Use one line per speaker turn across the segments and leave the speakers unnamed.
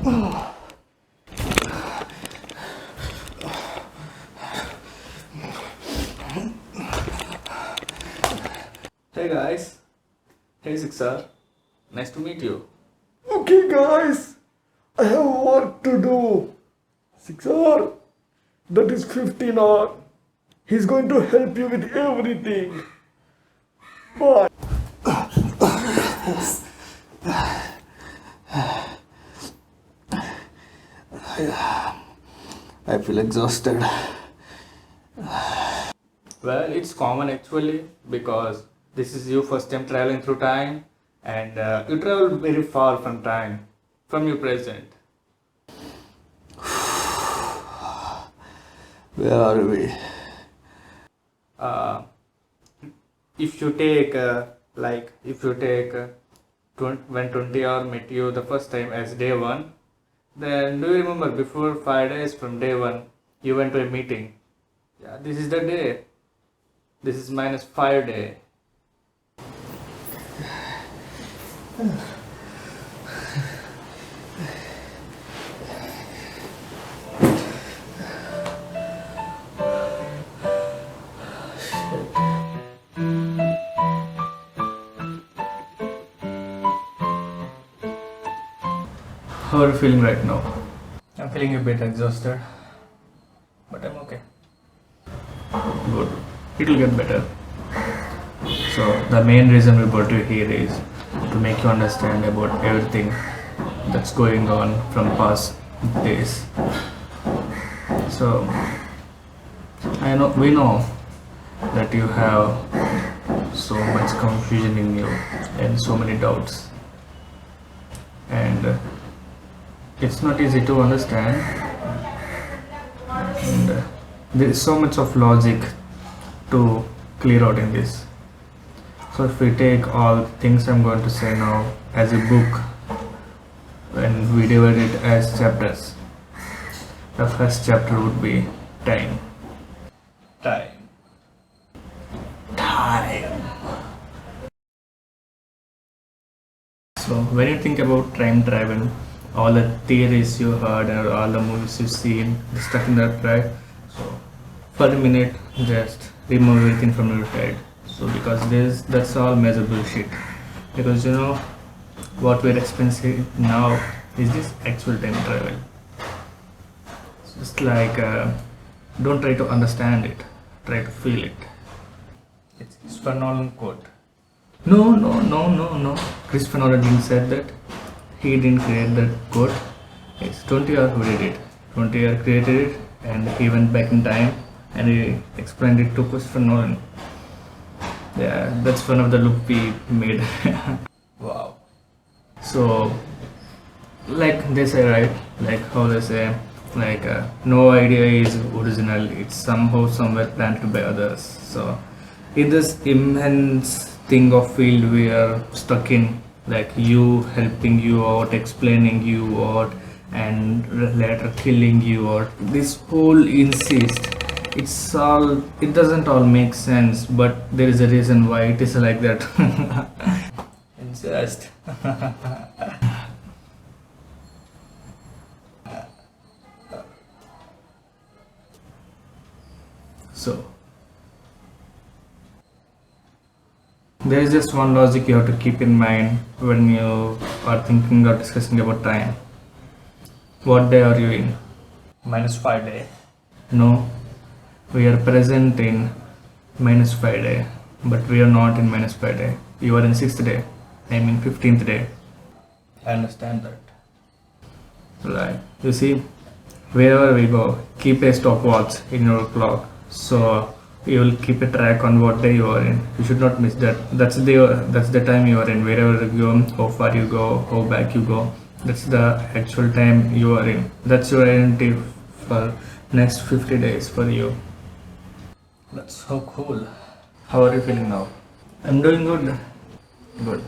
Hey guys, hey Sixar, nice to meet you.
Okay, guys, I have work to do. 6 hours, that is 15 hours. He's going to help you with everything. Bye.
I feel exhausted. Well, it's common actually because this is your first time traveling through time and you travel very far from time, from your present.
Where are we?
If you take when 20 hour met you the first time as day one, then do you remember before 5 days from day one you went to a meeting? Yeah, this is the day. This is -5 day. How are you feeling right now? I'm feeling a bit exhausted, but I'm okay. Good. It'll get better. So the main reason we brought you here is to make you understand about everything that's going on from past days. So we know that you have so much confusion in you and so many doubts, and it's not easy to understand, and there is so much of logic to clear out in this. So if we take all things I'm going to say now as a book and we divide it as chapters, the first chapter would be time. So when you think about time travel, all the theories you heard and all the movies you've seen, stuck in that, right? So for a minute, just remove everything from your head. So because that's all major bullshit. Because you know what we're experiencing now is this actual time travel. It's just like don't try to understand it, try to feel it. It's Christopher Nolan quote. No. Christopher Nolan didn't say that. He didn't create that quote. It's 20R who did it. 20R created it and he went back in time and he explained it to Christopher Nolan. Yeah, that's one of the look we made. Wow. So, like they say, right? Like how they say, like no idea is original. It's somehow somewhere planted by others. So, in this immense thing of field we are stuck in, like you helping you out, explaining you out, and later killing you out. This whole insist. It doesn't all make sense, but there is a reason why it is like that. Insist. So there is just one logic you have to keep in mind when you are thinking or discussing about time. What day are you in? -5 day. No, we are present in -5 day, but we are not in -5 day. You are in 6th day. I mean 15th day. I understand that. Right. You see, wherever we go, keep a stopwatch in your clock. So you will keep a track on what day you are in. You should not miss that. That's the time you are in. Wherever you go, how far you go, how back you go. That's the actual time you are in. That's your identity for next 50 days for you. That's so cool. How are you feeling now? I'm doing good. Good.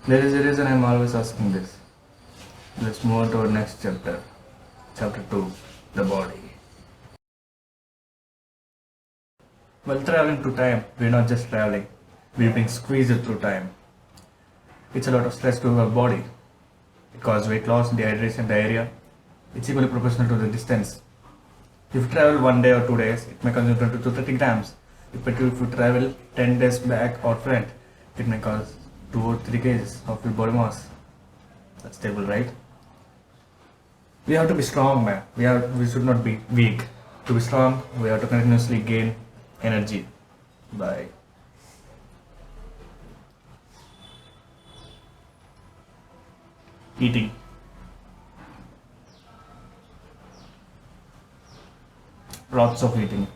There is a reason I'm always asking this. Let's move on to our next chapter. Chapter 2. The body. While traveling through time, we're not just traveling. We're being squeezed through time. It's a lot of stress to our body. It causes weight loss, dehydration, diarrhea. It's equally proportional to the distance. If you travel 1 day or 2 days, it may consume 20 to 30 grams. If you travel 10 days back or front, it may cause 2 or 3 kgs of your body mass. That's stable, right? We have to be strong, man. We should not be weak. To be strong, we have to continuously gain energy by eating. Lots of eating.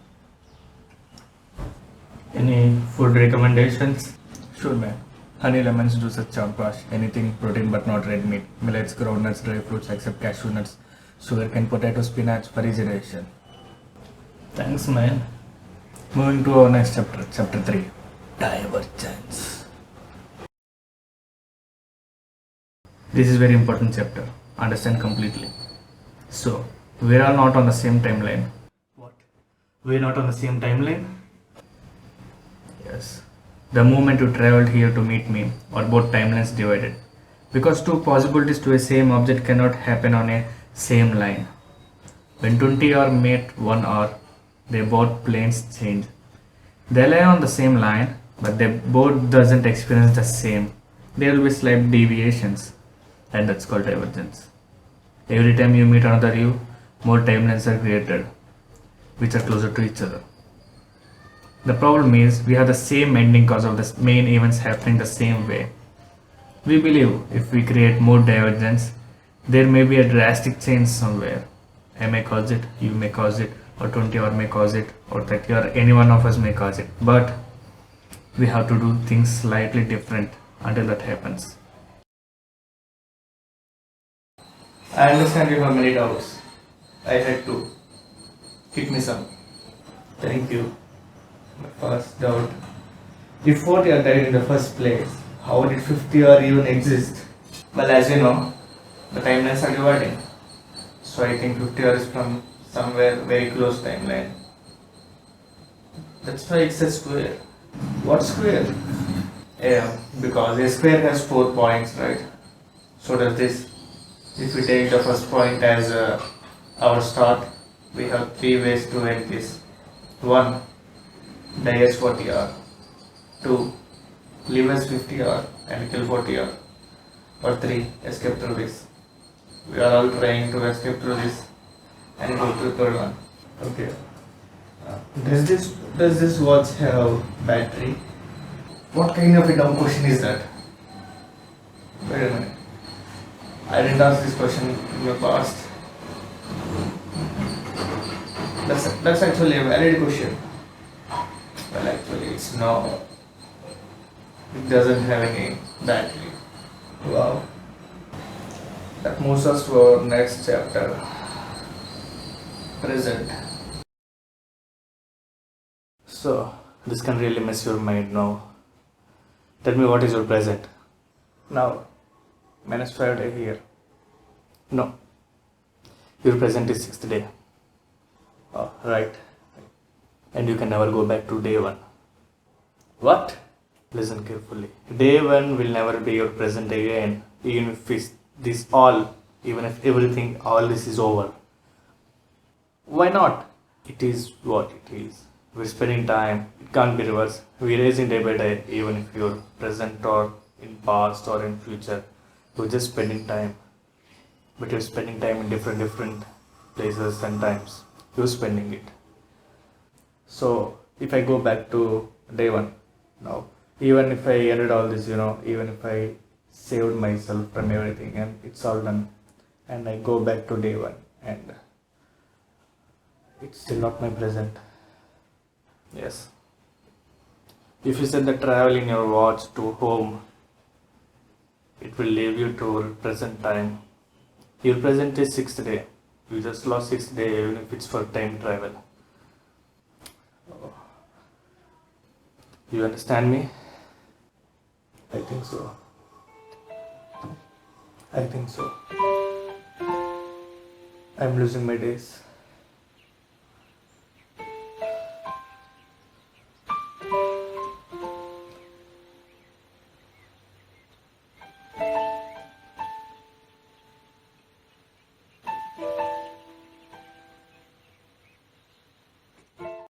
Any food recommendations? Sure, man. Honey, lemons, juices, chawbash, anything protein but not red meat, millets, groundnuts, dry fruits except cashew nuts, sugarcane, potato, spinach for regeneration. Thanks, man. Moving to our next chapter, chapter 3, divergence. This is very important chapter. Understand completely. So, we are not on the same timeline. What? We are not on the same timeline? Yes. The moment you traveled here to meet me, or both timelines divided. Because two possibilities to a same object cannot happen on a same line. When 20 hours meet 1 hour, they both planes change. They lie on the same line, but they both doesn't experience the same. There will be slight deviations, and that's called divergence. Every time you meet another you, more timelines are created, which are closer to each other. The problem is we have the same ending because of the main events happening the same way. We believe if we create more divergence, there may be a drastic change somewhere. I may cause it, you may cause it, or 20 or may cause it, or 30 or any one of us may cause it. But we have to do things slightly different until that happens. I understand you have many doubts. I had to. Hit me some. Thank you. My first doubt. If 40 are died in the first place, how did 50 or even exist? Well, as you know, the timelines are dividing. So I think 50 or is from somewhere very close timeline. That's why it's a square. What square? Yeah, because a square has 4 points, right? So does this. If we take the first point as our start, we have 3 ways to end this. 1. Die as 40 hour. 2. Live as 50 hour and kill 40 hour. Or 3. Escape through this. We are all trying to escape through this and go to the third one. Okay. Does this watch have battery? What kind of a dumb question is that? Wait a minute. I didn't ask this question in the past. That's actually a valid question. Well, actually, it's no. It doesn't have any battery. Wow. That moves us to our next chapter. Present. So, this can really mess your mind now. Tell me, what is your present? Now, -5 day here. No. Your present is 6th day. Oh, right. And you can never go back to day 1. What? Listen carefully. Day 1 will never be your present again, even if even if everything, all this is over. Why not? It is what it is. We're spending time, it can't be reversed. We're raising day by day, even if you're present or in past or in future. You're just spending time. But you're spending time in different places and times. You're spending it. So if I go back to day 1 now, even if I ended all this, even if I saved myself from everything and it's all done, and I go back to day 1 and it's still not my present. Yes. If you set the travel in your watch to home, it will leave you to present time. Your present is 6th day. You just lost 6th day, even if it's for time travel. You understand me? I think so. I'm losing my days.